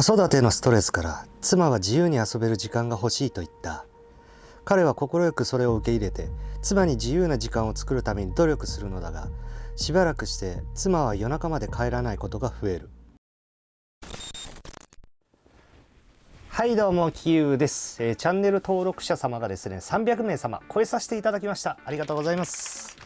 子育てのストレスから妻は自由に遊べる時間が欲しいと言った。彼は快くそれを受け入れて妻に自由な時間を作るために努力するのだが、しばらくして妻は夜中まで帰らないことが増える。はいどうも、キユーです。チャンネル登録者様がですね300名様超えさせていただきました。ありがとうございます。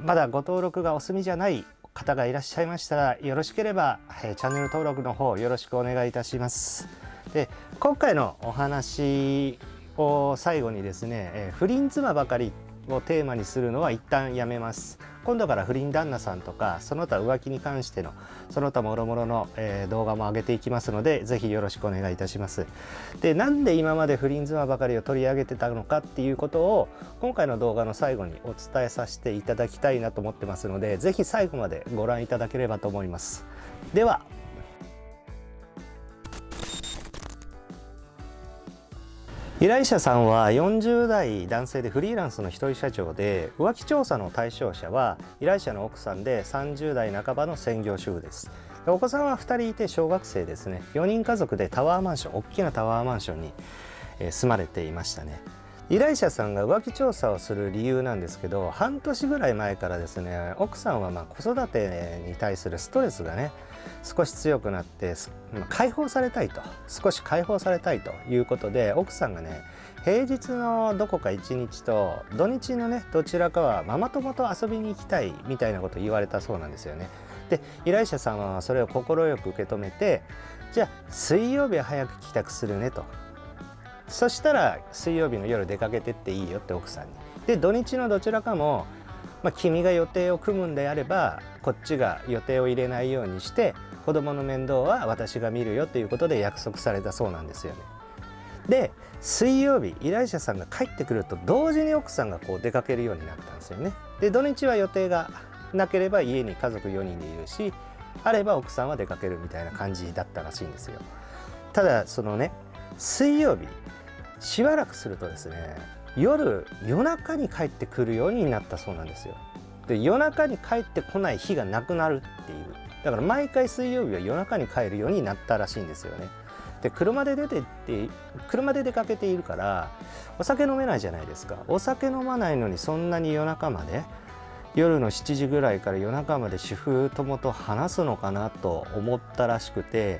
まだご登録がお済みじゃない方がいらっしゃいましたら、よろしければ、チャンネル登録の方よろしくお願いいたします。で、今回のお話を最後にですね、不倫妻ばかりをテーマにするのは一旦やめます。今度から不倫旦那さんとかその他浮気に関してのその他もろもろの、動画も上げていきますので、ぜひよろしくお願いいたします。で、なんで今まで不倫妻ばかりを取り上げてたのかっていうことを今回の動画の最後にお伝えさせていただきたいなと思ってますので、ぜひ最後までご覧いただければと思います。では、依頼者さんは40代男性でフリーランスの一人社長で、浮気調査の対象者は依頼者の奥さんで30代半ばの専業主婦です。お子さんは2人いて小学生ですね。4人家族でタワーマンション、大きなタワーマンションに住まれていましたね。依頼者さんが浮気調査をする理由なんですけど、半年ぐらい前からですね、奥さんは子育てに対するストレスがね少し強くなって解放されたいと、少し解放されたいということで、奥さんがね平日のどこか1日と土日のねどちらかはママ友と遊びに行きたいみたいなことを言われたそうなんですよね。で、依頼者さんはそれを快く受け止めて、じゃあ水曜日は早く帰宅するねと。そしたら水曜日の夜出かけてっていいよって奥さんに。で、土日のどちらかも、君が予定を組むんであればこっちが予定を入れないようにして、子供の面倒は私が見るよということで約束されたそうなんですよね。で、水曜日依頼者さんが帰ってくると同時に奥さんがこう出かけるようになったんですよね。で、土日は予定がなければ家に家族4人でいるし、あれば奥さんは出かけるみたいな感じだったらしいんですよ。ただそのね、水曜日しばらくするとですね、夜中に帰ってくるようになったそうなんですよ。で、夜中に帰ってこない日がなくなるっていう、だから毎回水曜日は夜中に帰るようになったらしいんですよね。で、車で出かけているからお酒飲めないじゃないですか。お酒飲まないのにそんなに夜中まで、夜の7時ぐらいから夜中まで主婦友と話すのかなと思ったらしくて、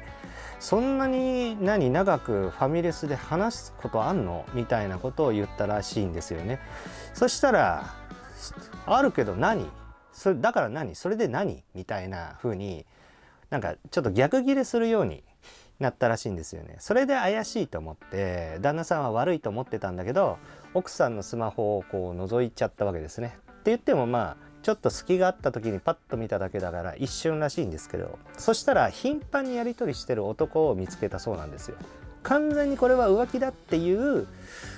そんなに長くファミレスで話すことあんのみたいなことを言ったらしいんですよね。そしたら、あるけど何それだから何それで何みたいな風になんかちょっと逆ギレするようになったらしいんですよね。それで怪しいと思って旦那さんは悪いと思ってたんだけど、奥さんのスマホをこう覗いちゃったわけですね。って言ってもちょっと隙があった時にパッと見ただけだから一瞬らしいんですけど、そしたら頻繁にやり取りしてる男を見つけたそうなんですよ。完全にこれは浮気だっていう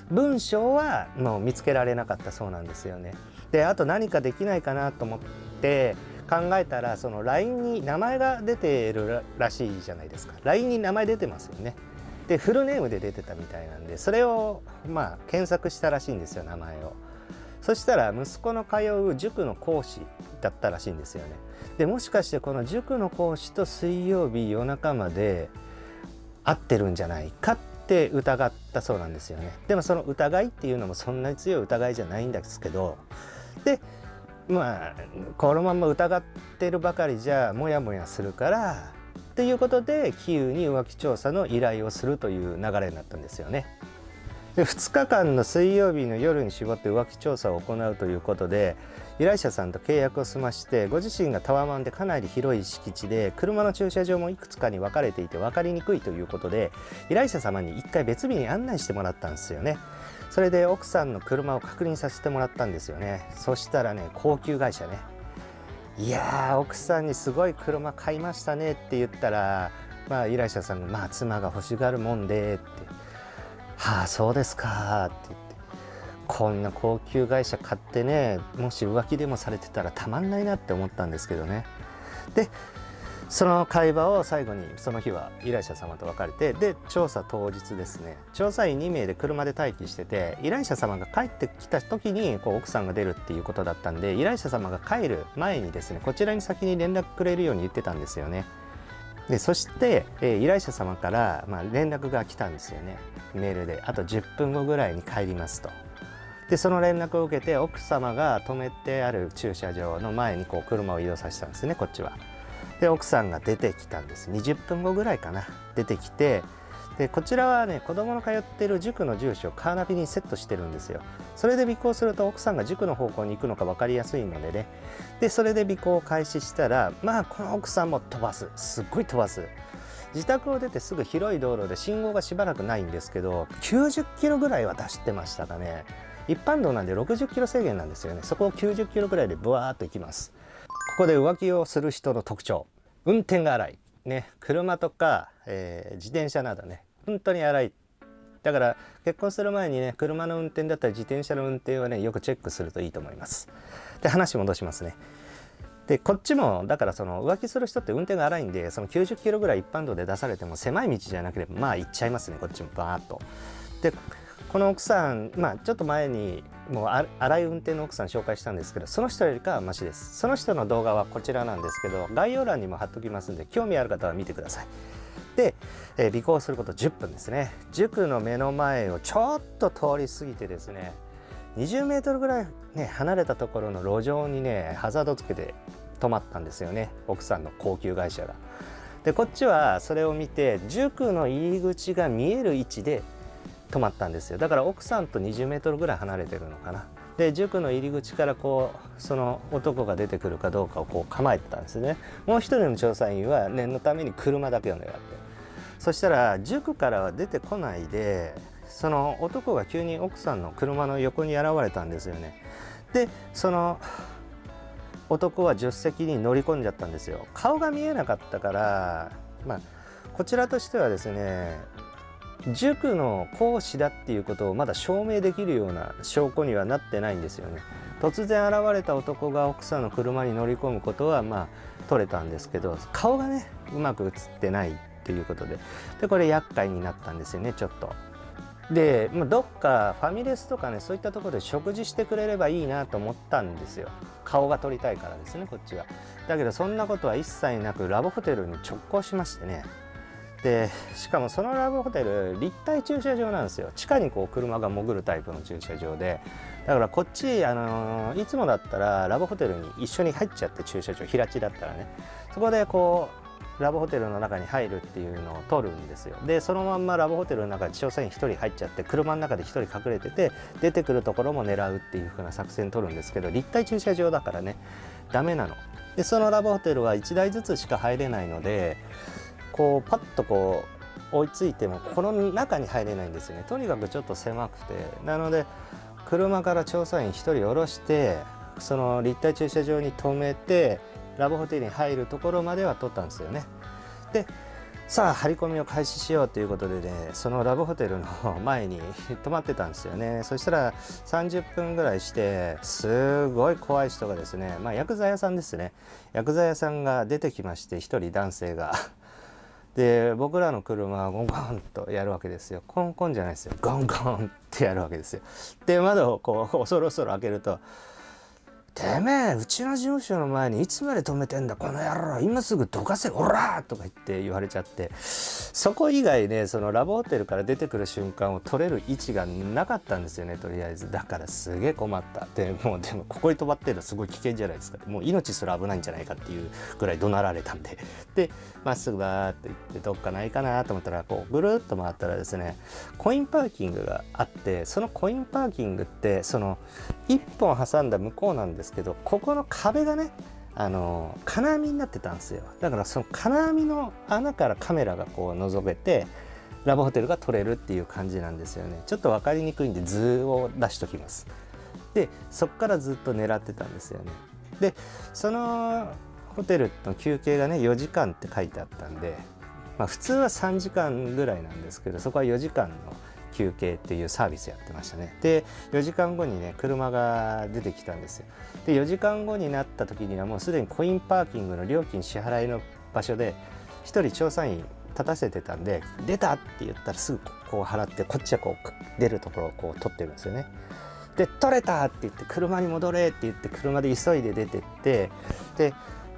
文章はもう見つけられなかったそうなんですよね。で、あと何かできないかなと思って考えたら、その LINE に名前が出てるらしいじゃないですか。 LINE に名前出てますよね。で、フルネームで出てたみたいなんで、それを検索したらしいんですよ、名前を。そしたら息子の通う塾の講師だったらしいんですよね。で、もしかしてこの塾の講師と水曜日夜中まで会ってるんじゃないかって疑ったそうなんですよね。でもその疑いっていうのもそんなに強い疑いじゃないんですけど、でこのまま疑ってるばかりじゃモヤモヤするからっていうことで、キユーに浮気調査の依頼をするという流れになったんですよね。で、2日間の水曜日の夜に絞って浮気調査を行うということで、依頼者さんと契約を済まして、ご自身がタワマンでかなり広い敷地で車の駐車場もいくつかに分かれていて分かりにくいということで、依頼者様に一回別日に案内してもらったんですよね。それで奥さんの車を確認させてもらったんですよね。そしたらね、高級会社ね、いやー奥さんにすごい車買いましたねって言ったら、依頼者さんが妻が欲しがるもんでって、はあそうですかって言って、こんな高級会社買ってね、もし浮気でもされてたらたまんないなって思ったんですけどね。で、その会話を最後にその日は依頼者様と別れて、で調査当日ですね、調査員2名で車で待機してて、依頼者様が帰ってきた時に奥さんが出るっていうことだったんで、依頼者様が帰る前にですね、こちらに先に連絡くれるように言ってたんですよね。でそして、依頼者様から、連絡が来たんですよね、メールで。あと10分後ぐらいに帰りますと。でその連絡を受けて、奥様が止めてある駐車場の前にこう車を移動させたんですね、こっちは。で奥さんが出てきたんです。20分後ぐらいかな、出てきて、でこちらはね、子供の通っている塾の住所をカーナビにセットしてるんですよ。それで尾行すると奥さんが塾の方向に行くのか分かりやすいのでね。でそれで尾行を開始したら、この奥さんも飛ばす、すっごい飛ばす。自宅を出てすぐ広い道路で信号がしばらくないんですけど、90キロぐらいは出してましたかね。一般道なんで60キロ制限なんですよね。そこを90キロぐらいでブワーっと行きます。ここで浮気をする人の特徴、運転が荒いね。車とか、自転車などね、本当に荒い。だから結婚する前にね、車の運転だったり自転車の運転はね、よくチェックするといいと思います。で話戻しますね。でこっちもだからその浮気する人って運転が荒いんで、その90キロぐらい一般道で出されても狭い道じゃなければ行っちゃいますね、こっちもバーッと。でこの奥さん、ちょっと前にもう荒い運転の奥さん紹介したんですけど、その人よりかはマシです。その人の動画はこちらなんですけど、概要欄にも貼っときますんで、興味ある方は見てください。で、尾行すること10分ですね。塾の目の前をちょっと通り過ぎてですね、20メートルぐらいね離れたところの路上にね、ハザードつけて止まったんですよね、奥さんの高級外車が。でこっちはそれを見て、塾の入り口が見える位置で止まったんですよ。だから奥さんと20メートルぐらい離れてるのかな。で塾の入り口からこうその男が出てくるかどうかをこう構えてたんですね。もう一人の調査員は念のために車だけを狙って、そしたら塾からは出てこないで、その男が急に奥さんの車の横に現れたんですよね。でその男は助手席に乗り込んじゃったんですよ。顔が見えなかったから、こちらとしてはですね、塾の講師だっていうことをまだ証明できるような証拠にはなってないんですよね。突然現れた男が奥さんの車に乗り込むことは取れたんですけど、顔がねうまく映ってないっていうことで、これ厄介になったんですよね、ちょっと。で、どっかファミレスとかね、そういったところで食事してくれればいいなと思ったんですよ。顔が撮りたいからですね、こっちは。だけどそんなことは一切なく、ラブホテルに直行しましてね。でしかもそのラブホテル立体駐車場なんですよ。地下にこう車が潜るタイプの駐車場で、だからこっち、いつもだったらラブホテルに一緒に入っちゃって、駐車場平地だったらね、そこでこうラブホテルの中に入るっていうのを撮るんですよ。でそのまんまラブホテルの中に調査員1人入っちゃって、車の中で1人隠れてて、出てくるところも狙うっていう風な作戦取るんですけど、立体駐車場だからねダメなの。でそのラブホテルは1台ずつしか入れないので、こうパッとこう追いついてもこの中に入れないんですよね。とにかくちょっと狭くて、なので車から調査員1人下ろして、その立体駐車場に止めて、ラブホテルに入るところまでは撮ったんですよね。でさあ張り込みを開始しようということでね、そのラブホテルの前に泊まってたんですよね。そしたら30分ぐらいして、すごい怖い人がですね、薬剤屋さんですね、薬剤屋さんが出てきまして、一人男性がで僕らの車はゴンゴンとやるわけですよ。コンコンじゃないですよ、ゴンゴンってやるわけですよ。で窓をこう恐る恐る開けると、てめえうちの事務所の前にいつまで止めてんだこの野郎、今すぐどかせおらーとか言われちゃって、そこ以外ね、そのラブホテルから出てくる瞬間を撮れる位置がなかったんですよね、とりあえず。だからすげえ困った。でもここに止まってるのすごい危険じゃないですか。もう命すら危ないんじゃないかっていうぐらい怒鳴られたんで、でまっすぐバーって行ってどっかないかなと思ったら、こうぐるっと回ったらですね、コインパーキングがあって、そのコインパーキングってその一本挟んだ向こうなんですけど、ここの壁がね金網になってたんですよ。だからその金網の穴からカメラがこう覗けてラブホテルが撮れるっていう感じなんですよね。ちょっと分かりにくいんで図を出しときます。でそっからずっと狙ってたんですよね。でそのホテルの休憩がね4時間って書いてあったんで、普通は3時間ぐらいなんですけど、そこは4時間の休憩っていうサービスやってましたね。で4時間後にね車が出てきたんですよ。で4時間後になった時にはもうすでにコインパーキングの料金支払いの場所で1人調査員立たせてたんで、出たって言ったらすぐこう払って、こっちはこう出るところをこう撮ってるんですよね。で取れたって言って車に戻れって言って車で急いで出てって、で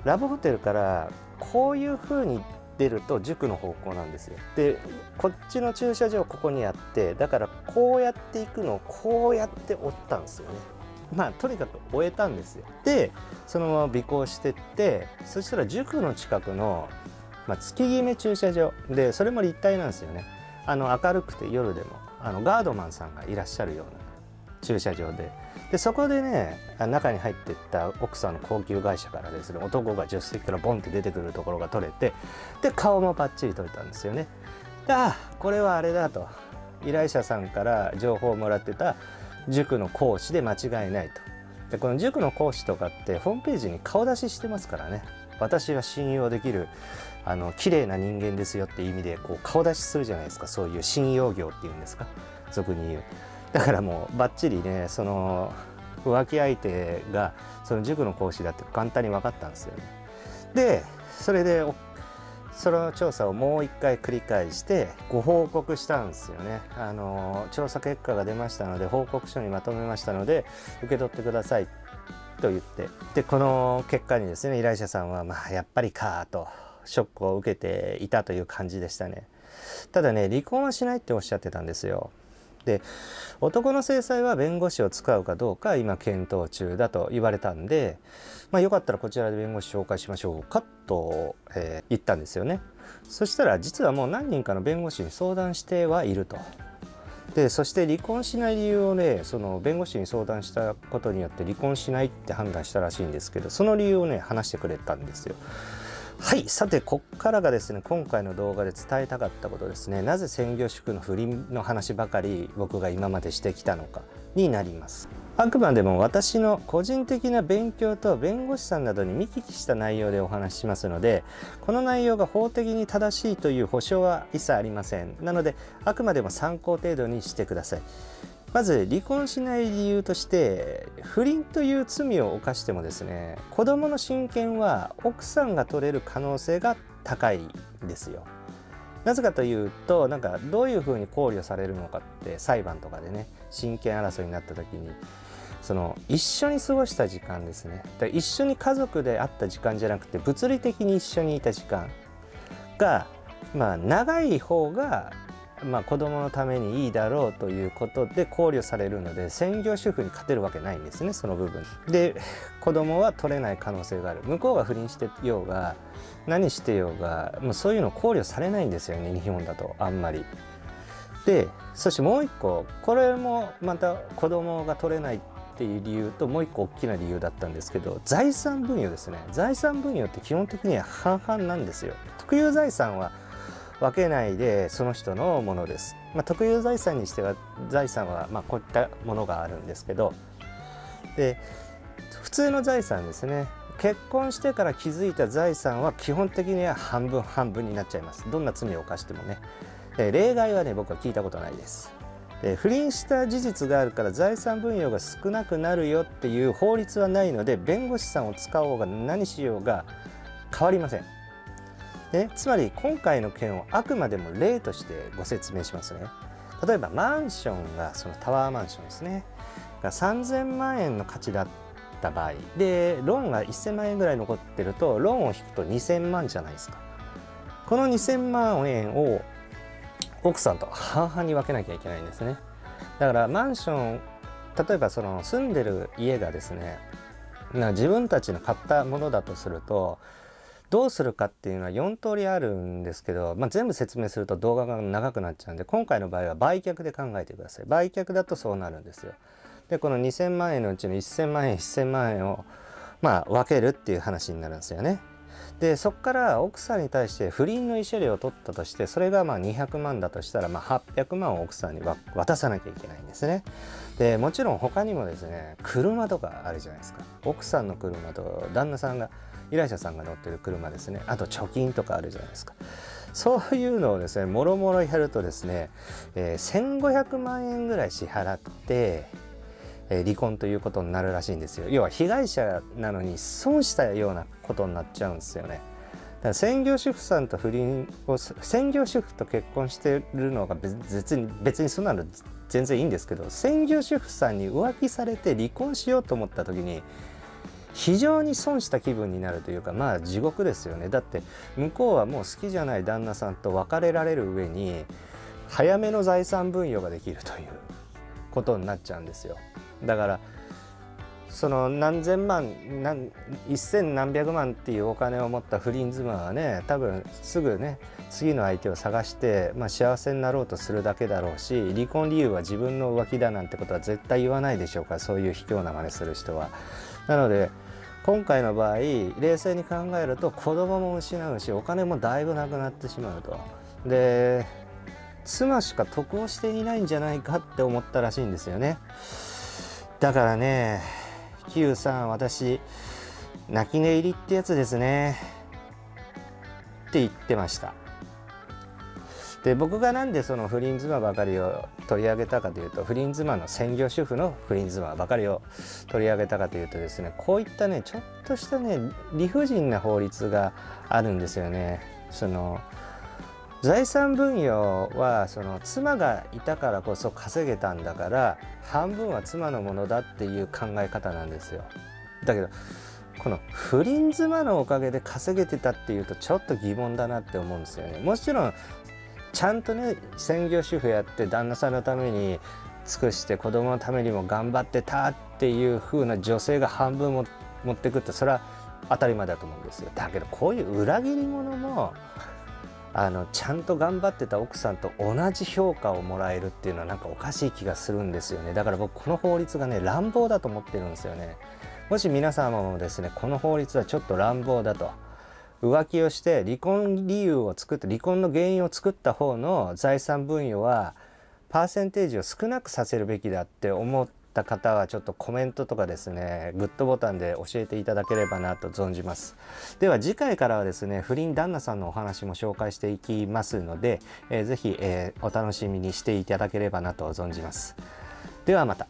ラブホテルからこういう風に出ると塾の方向なんですよ。でこっちの駐車場ここにあって、だからこうやって行くのをこうやって折ったんですよね。まあとにかく終えたんですよ。でそのまま尾行してって、そしたら塾の近くの、月決め駐車場で、それも立体なんですよね。明るくて夜でもガードマンさんがいらっしゃるような駐車場で、そこでね、中に入っていった奥さんの高級外車からですね、男が助手席からボンって出てくるところが撮れて、で顔もバッチリ撮れたんですよね。で、これはあれだと、依頼者さんから情報をもらってた塾の講師で間違いないと。でこの塾の講師とかってホームページに顔出ししてますからね。私は信用できる綺麗な人間ですよっていう意味でこう顔出しするじゃないですか。そういう信用業っていうんですか、俗に言う。だからもうバッチリね、その浮気相手がその塾の講師だって簡単に分かったんですよね。でそれでその調査をもう一回繰り返してご報告したんですよね。調査結果が出ましたので報告書にまとめましたので受け取ってくださいと言って、でこの結果にですね、依頼者さんはやっぱりかとショックを受けていたという感じでしたね。ただね、離婚はしないっておっしゃってたんですよ。で男の制裁は弁護士を使うかどうか今検討中だと言われたんで、よかったらこちらで弁護士紹介しましょうかと、言ったんですよね。そしたら実はもう何人かの弁護士に相談してはいると。でそして離婚しない理由をね、その弁護士に相談したことによって離婚しないって判断したらしいんですけど、その理由をね話してくれたんですよ。はい、さてこっからがですね、今回の動画で伝えたかったことですね。なぜ専業主婦の不倫の話ばかり僕が今までしてきたのかになります。あくまでも私の個人的な勉強と弁護士さんなどに見聞きした内容でお話ししますので、この内容が法的に正しいという保証は一切ありません。なのであくまでも参考程度にしてください。まず離婚しない理由として、不倫という罪を犯してもですね、子供の親権は奥さんが取れる可能性が高いんですよ。なぜかというと、どういうふうに考慮されるのかって裁判とかでね、親権争いになった時にその一緒に過ごした時間ですね。だから一緒に家族で会った時間じゃなくて物理的に一緒にいた時間が長い方が子供のためにいいだろうということで考慮されるので、専業主婦に勝てるわけないんですね、その部分で。子供は取れない可能性がある。向こうが不倫してようが何してようがそういうの考慮されないんですよね、日本だとあんまり。でそしてもう一個、これもまた子供が取れないっていう理由ともう一個大きな理由だったんですけど、財産分与ですね。財産分与って基本的には半々なんですよ。特有財産は分けないでその人のものです。特有財産にしては財産はこういったものがあるんですけど、で普通の財産ですね、結婚してから築いた財産は基本的には半分半分になっちゃいます。どんな罪を犯してもね。例外はね、僕は聞いたことないです。不倫した事実があるから財産分与が少なくなるよっていう法律はないので、弁護士さんを使おうが何しようが変わりません。つまり今回の件をあくまでも例としてご説明しますね。例えばマンションが、そのタワーマンションですねが3000万円の価値だった場合で、ローンが1000万円ぐらい残ってると、ローンを引くと2000万じゃないですか。この2000万円を奥さんと半々に分けなきゃいけないんですね。だからマンション、例えばその住んでる家がですね、自分たちの買ったものだとするとどうするかっていうのは4通りあるんですけど、全部説明すると動画が長くなっちゃうんで、今回の場合は売却で考えてください。売却だとそうなるんですよ。でこの2000万円のうちの1000万円1000万円を分けるっていう話になるんですよね。でそこから奥さんに対して不倫の慰謝料を取ったとして、それが200万だとしたら800万を奥さんに渡さなきゃいけないんですね。でもちろん他にもですね、車とかあるじゃないですか。奥さんの車と旦那さんが、依頼者さんが乗ってる車ですね。あと貯金とかあるじゃないですか。そういうのをですね、もろもろやるとですね、1500万円ぐらい支払って離婚ということになるらしいんですよ。要は被害者なのに損したようなことになっちゃうんですよね。だから専業主婦さんと不倫を、専業主婦と結婚してるのが別にそんなの全然いいんですけど、専業主婦さんに浮気されて離婚しようと思った時に非常に損した気分になるというか、まあ地獄ですよね。だって向こうはもう好きじゃない旦那さんと別れられる上に早めの財産分与ができるということになっちゃうんですよ。だからその何千万一千何百万っていうお金を持った不倫妻はね、多分すぐね次の相手を探して、幸せになろうとするだけだろうし、離婚理由は自分の浮気だなんてことは絶対言わないでしょうから、そういう卑怯な真似する人は。なので今回の場合冷静に考えると、子供も失うしお金もだいぶなくなってしまうと。で妻しか得をしていないんじゃないかって思ったらしいんですよね。だからね、Q さん、私泣き寝入りってやつですねって言ってました。で僕がなんでその不倫妻ばかりを取り上げたかというと、不倫妻の専業主婦の不倫妻ばかりを取り上げたかというとですね、こういったねちょっとしたね理不尽な法律があるんですよね。その財産分与はその妻がいたからこそ稼げたんだから半分は妻のものだっていう考え方なんですよ。だけどこの不倫妻のおかげで稼げてたっていうとちょっと疑問だなって思うんですよね。もちろんちゃんとね専業主婦やって旦那さんのために尽くして子供のためにも頑張ってたっていう風な女性が半分も持ってくって、それは当たり前だと思うんですよ。だけどこういう裏切り者もちゃんと頑張ってた奥さんと同じ評価をもらえるっていうのはなんかおかしい気がするんですよね。だから僕この法律がね乱暴だと思ってるんですよね。もし皆様もですねこの法律はちょっと乱暴だと、浮気をして離婚理由を作って離婚の原因を作った方の財産分与はパーセンテージを少なくさせるべきだって思った方はちょっとコメントとかですねグッドボタンで教えていただければなと存じます。では次回からはですね不倫旦那さんのお話も紹介していきますので、ぜひ、お楽しみにしていただければなと存じます。ではまた。